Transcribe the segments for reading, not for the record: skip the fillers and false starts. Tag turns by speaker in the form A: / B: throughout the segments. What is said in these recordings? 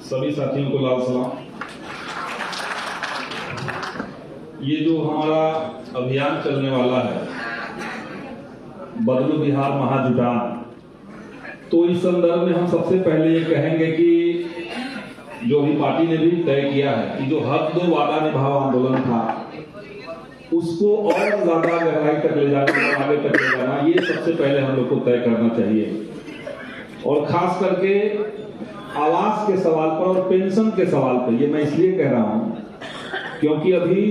A: सभी साथियों को लाल सलाम। ये जो हमारा अभियान चलने वाला है बदलो बिहार महाजुटान, तो इस संदर्भ में हम सबसे पहले ये कहेंगे कि जो अभी पार्टी ने भी तय किया है कि जो हक दो वादा निभाओ आंदोलन था, उसको और ज्यादा गहराई तक ले जाना, आगे तक ले जाना, ये सबसे पहले हम लोग को तय करना चाहिए। और खास करके आवास के सवाल पर और पेंशन के सवाल पर, ये मैं इसलिए कह रहा हूं क्योंकि अभी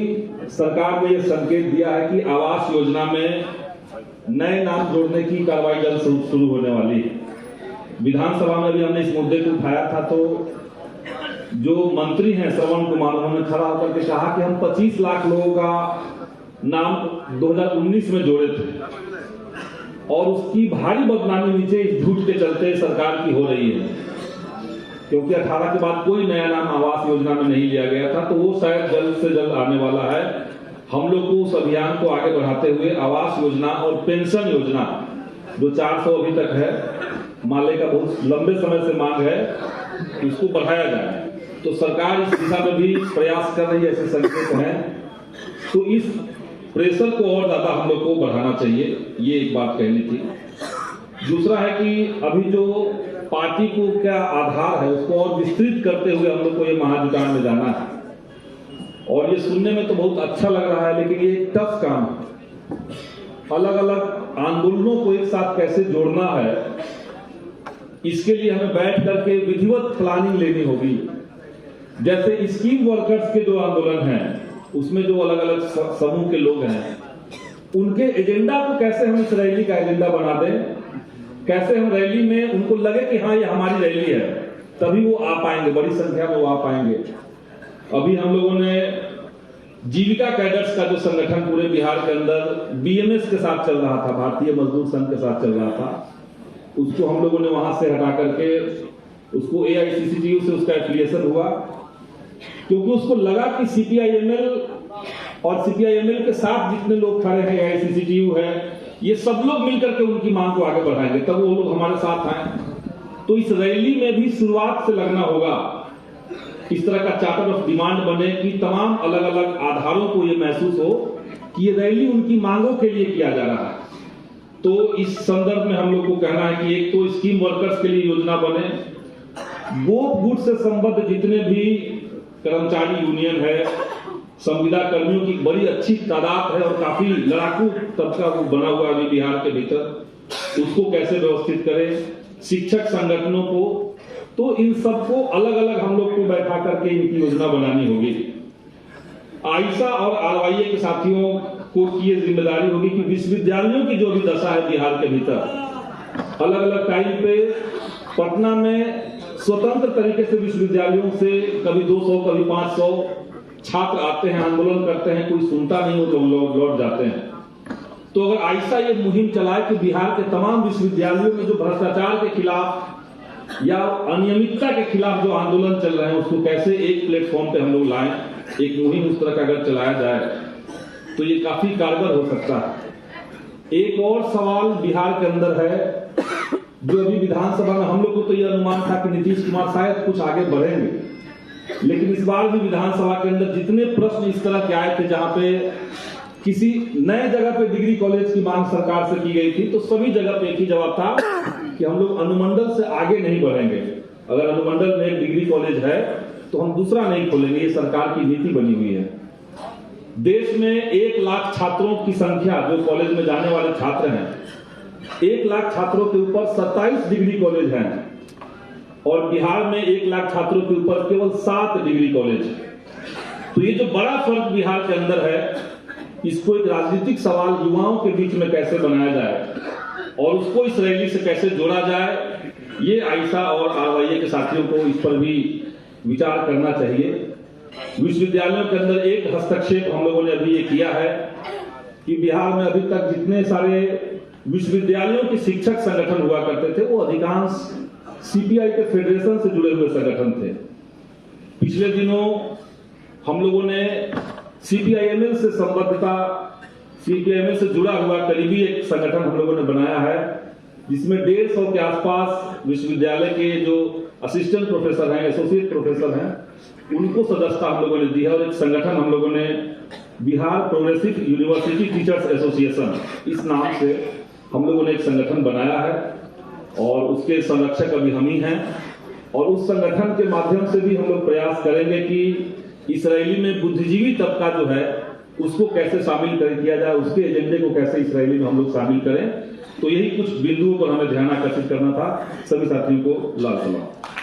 A: सरकार ने ये संकेत दिया है कि आवास योजना में नए नाम जोड़ने की कार्रवाई जल्द शुरू होने वाली है। विधानसभा में भी हमने इस मुद्दे को उठाया था, तो जो मंत्री हैं श्रवण कुमार, उन्होंने खड़ा होकर के कहा कि हम 25 लाख लोगों का नाम 2019 में जोड़े थे और उसकी भारी बदनामी नीचे इस झूठ के चलते सरकार की हो रही है, क्योंकि 18 के बाद कोई नया नाम आवास योजना में नहीं लिया गया था। तो वो शायद जल्द से जल्द आने वाला है। हम लोग को उस अभियान को आगे बढ़ाते हुए आवास योजना और पेंशन योजना जो 400 अभी तक है, माले का बहुत लंबे समय से मांग है, इसको बढ़ाया जाए। तो सरकार इस दिशा में भी प्रयास कर रही है, ऐसे संकेत हैं। तो इस प्रेशर को और ज्यादा हम लोग को बढ़ाना चाहिए, ये एक बात कहनी थी। दूसरा है कि अभी जो पार्टी को क्या आधार है उसको और विस्तृत करते हुए हम लोग को ये महाजुटान में जाना है। और ये सुनने में तो बहुत अच्छा लग रहा है, लेकिन ये एक टफ काम है। अलग अलग आंदोलनों को एक साथ कैसे जोड़ना है, इसके लिए हमें बैठ करके विधिवत प्लानिंग लेनी होगी। जैसे स्कीम वर्कर्स के जो आंदोलन हैं, उसमें जो अलग अलग समूह के लोग हैं, उनके एजेंडा को कैसे हम इस रैली का एजेंडा बना दें, कैसे हम रैली में उनको लगे कि हाँ ये हमारी रैली है, तभी वो आ पाएंगे, बड़ी संख्या में वो आ पाएंगे। अभी हम लोगों ने जीविका कैडर्स का जो संगठन पूरे बिहार के अंदर बीएमएस के साथ चल रहा था, भारतीय मजदूर संघ के साथ चल रहा था, उसको हम लोगों ने वहां से हटा करके उसको एआईसीसीटीयू से उसका एफिलिएशन हुआ, क्योंकि उसको लगा कि सीपीआईएमएल और सीपीआईएमएल के साथ जितने लोग खड़े हैं, एआईसीसीटीयू है, ये सब लोग मिलकर के उनकी मांग को आगे बढ़ाएंगे, तब वो लोग हमारे साथ आए। तो इस रैली में भी शुरुआत से लगना होगा, इस तरह का चार्टर ऑफ डिमांड बने कि तमाम अलग अलग आधारों को ये महसूस हो कि ये रैली उनकी मांगों के लिए किया जा रहा है। तो इस संदर्भ में हम लोग को कहना है कि एक तो स्कीम वर्कर्स के लिए योजना बने, गोप गुट से संबद्ध जितने भी कर्मचारी यूनियन है, संविदा कर्मियों की बड़ी अच्छी तादाद है और काफी लड़ाकू तबका बना हुआ है बिहार के भीतर, उसको कैसे व्यवस्थित करें, शिक्षक संगठनों को, तो इन सबको अलग अलग हम लोग को बैठा करके इनकी योजना बनानी होगी। आयशा और आरवाईए के साथियों को ये जिम्मेदारी होगी कि विश्वविद्यालयों की जो भी दशा है बिहार के भीतर, अलग अलग टाइम पे पटना में स्वतंत्र तरीके से विश्वविद्यालयों से कभी 200 कभी 500 छात्र आते हैं, आंदोलन करते हैं, कोई सुनता नहीं, वो लोग लौट जाते हैं। तो अगर आयशा ये मुहिम चलाए कि बिहार के तमाम विश्वविद्यालयों में जो भ्रष्टाचार के खिलाफ या अनियमितता के खिलाफ जो आंदोलन चल रहे हैं, उसको कैसे एक प्लेटफॉर्म पे हम लोग लाएं, एक मुहिम उस तरह का अगर चलाया जाए तो ये काफी कारगर हो सकता है। एक और सवाल बिहार के अंदर है, जो अभी विधानसभा में हम लोग को तो ये अनुमान था कि नीतीश कुमार शायद कुछ आगे बढ़ेंगे, लेकिन इस बार भी विधानसभा के अंदर जितने प्रश्न इस तरह के आए थे, जहां पे किसी नए जगह पे डिग्री कॉलेज की मांग सरकार से की गई थी, तो सभी जगह पे एक ही जवाब था कि हम लोग अनुमंडल से आगे नहीं बढ़ेंगे। अगर अनुमंडल में एक डिग्री कॉलेज है तो हम दूसरा नहीं खोलेंगे, ये सरकार की नीति बनी हुई है। देश में 1 लाख छात्रों की संख्या, जो कॉलेज में जाने वाले छात्र हैं, 1 लाख छात्रों के ऊपर 27 डिग्री कॉलेज हैं और बिहार में 1 लाख छात्रों के ऊपर केवल 7 डिग्री कॉलेज। तो ये जो बड़ा फर्क बिहार के अंदर है, इसको एक राजनीतिक सवाल युवाओं के बीच में कैसे बनाया जाए और उसको इस रैली से कैसे जोड़ा जाए, ये आयशा और आरवाईए के साथियों को इस पर भी विचार करना चाहिए। विश्वविद्यालयों के अंदर एक हस्तक्षेप हम लोगों ने अभी ये किया है कि बिहार में अभी तक जितने सारे विश्वविद्यालयों के शिक्षक संगठन हुआ करते थे, वो अधिकांश सीपीआई के फेडरेशन से जुड़े हुए संगठन थे। पिछले दिनों हम लोगों ने सीपीआईएमएल से संबद्धता, सीपीआईएमएल से जुड़ा हुआ करीबी एक संगठन हम लोगों ने बनाया है, जिसमें 150 के आसपास विश्वविद्यालय के जो असिस्टेंट प्रोफेसर हैं, एसोसिएट प्रोफेसर हैं, उनको सदस्यता हम लोगों ने दी है। और एक संगठन हम लोगों ने Bihar progressive university teachers association, इस नाम से हम लोगों ने एक संगठन बनाया है और उसके संरक्षक अभी हम ही हैं। और उस संगठन के माध्यम से भी हम लोग प्रयास करेंगे कि इस्राएली में बुद्धिजीवी तबका जो है उसको कैसे शामिल किया जाए, उसके एजेंडे को कैसे इस्राएली में हम लोग शामिल करें। तो यही कुछ बिंदुओं पर हमें ध्यान आकर्षित करना था। सभी साथियों को लाल सलाम।